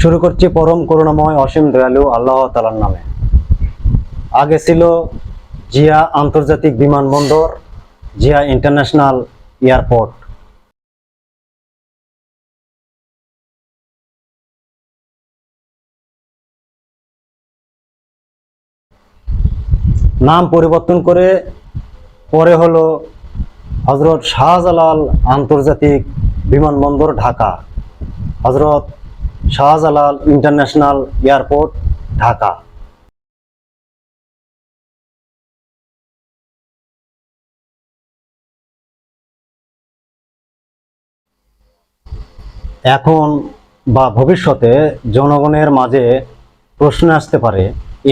শুরু করছি পরম করুণাময় অসীম দয়ালু আল্লাহ তাআলার নামে। আগে ছিল জিয়া আন্তর্জাতিক বিমানবন্দর, জিয়া ইন্টারন্যাশনাল এয়ারপোর্ট। নাম পরিবর্তন করে পরে হলো হযরত শাহজালাল আন্তর্জাতিক বিমানবন্দর ঢাকা, হযরত শাহজালাল ইন্টারন্যাশনাল এয়ারপোর্ট ঢাকা। এখন বা ভবিষ্যতে জনগণের মাঝে প্রশ্ন আসতে পারে,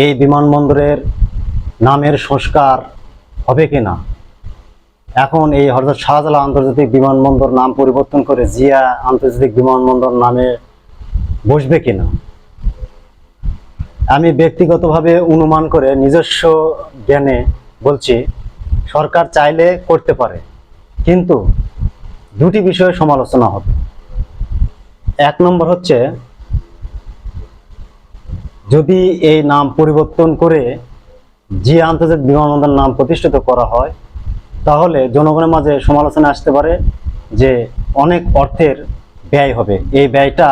এই বিমানবন্দরের নামের সংস্কার হবে কিনা। এখন এই হযরত শাহজালাল আন্তর্জাতিক বিমানবন্দর নাম পরিবর্তন করে জিয়া আন্তর্জাতিক বিমানবন্দর নামে বসবে কিনা। আমি ব্যক্তিগতভাবে অনুমান করে নিজস্ব জ্ঞানে বলছি, সরকার চাইলে করতে পারে, কিন্তু দুটি বিষয়ে সমালোচনা হবে। এক নম্বর হচ্ছে, যদি এই নাম পরিবর্তন করে জিয়া আন্তর্জাতিক বিমানবন্দর নাম প্রতিষ্ঠিত করা হয়, তাহলে জনগণের মাঝে সমালোচনা আসতে পারে যে অনেক অর্থের ব্যয় হবে, এই ব্যয়টা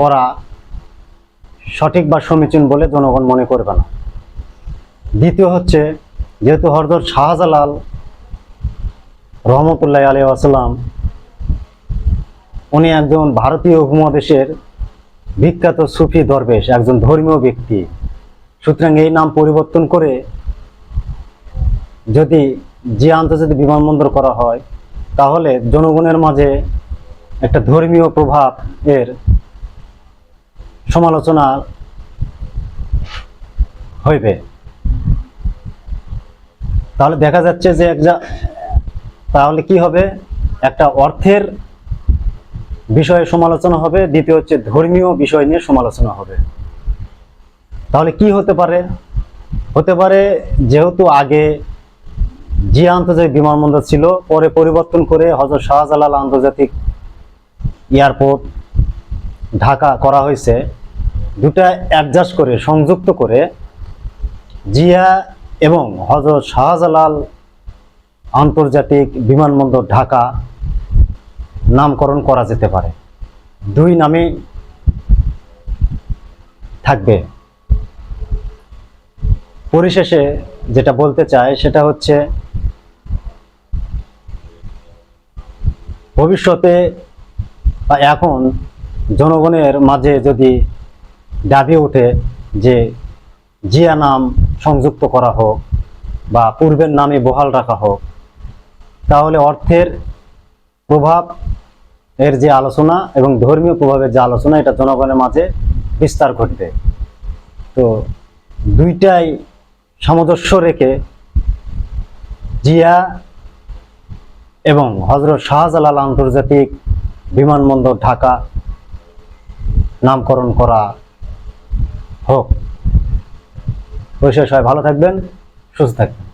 করা সঠিক বা সমীচীন বলে জনগণ মনে করবে না। দ্বিতীয় হচ্ছে, যেহেতু হযরত শাহজালাল রহমতুল্লাহি আলাইহি ওয়াসাল্লাম উনি একজন ভারতীয় উপমহাদেশের বিখ্যাত সুফি দরবেশ, একজন ধর্মীয় ব্যক্তি, সুতরাং এই নাম পরিবর্তন করে যদি জিয়া আন্তর্জাতিক বিমানবন্দর করা হয়, তাহলে জনগণের মাঝে একটা ধর্মীয় প্রভাব এর সমালোচনা হইবে। তাহলে দেখা যাচ্ছে যে তাহলে কি হবে, একটা অর্থের বিষয়ে সমালোচনা হবে, দ্বিতীয় হচ্ছে ধর্মীয় বিষয় নিয়ে সমালোচনা হবে। তাহলে কি হতে পারে, যেহেতু আগে জিয়া আন্তর্জাতিক বিমানবন্দর ছিল, পরে পরিবর্তন করে হযরত শাহজালাল আন্তর্জাতিক এয়ারপোর্ট ঢাকা করা হয়েছে, দুটা অ্যাডজাস্ট করে সংযুক্ত করে জিয়া এবং হযরত শাহজালাল আন্তর্জাতিক বিমানবন্দর ঢাকা নামকরণ করা যেতে পারে। দুই নামে থাকবে। পরিশেষে যেটা বলতে চাই সেটা হচ্ছে, ভবিষ্যতে বা এখন জনগণের মাঝে যদি দাবি ওঠে যে জিয়া নাম সংযুক্ত করা হোক বা পূর্বের নামে বহাল রাখা হোক, তাহলে অর্থের প্রভাব এর যে আলোচনা এবং ধর্মীয় প্রভাবের যে আলোচনা, এটা জনগণের মাঝে বিস্তার ঘটবে। তো দুইটাই সামঞ্জস্য রেখে জিয়া এবং হযরত শাহজালাল আন্তর্জাতিক বিমানবন্দর ঢাকা নামকরণ করা হোক। পরিশেষে সবাই ভালো থাকবেন, সুস্থ থাকবেন।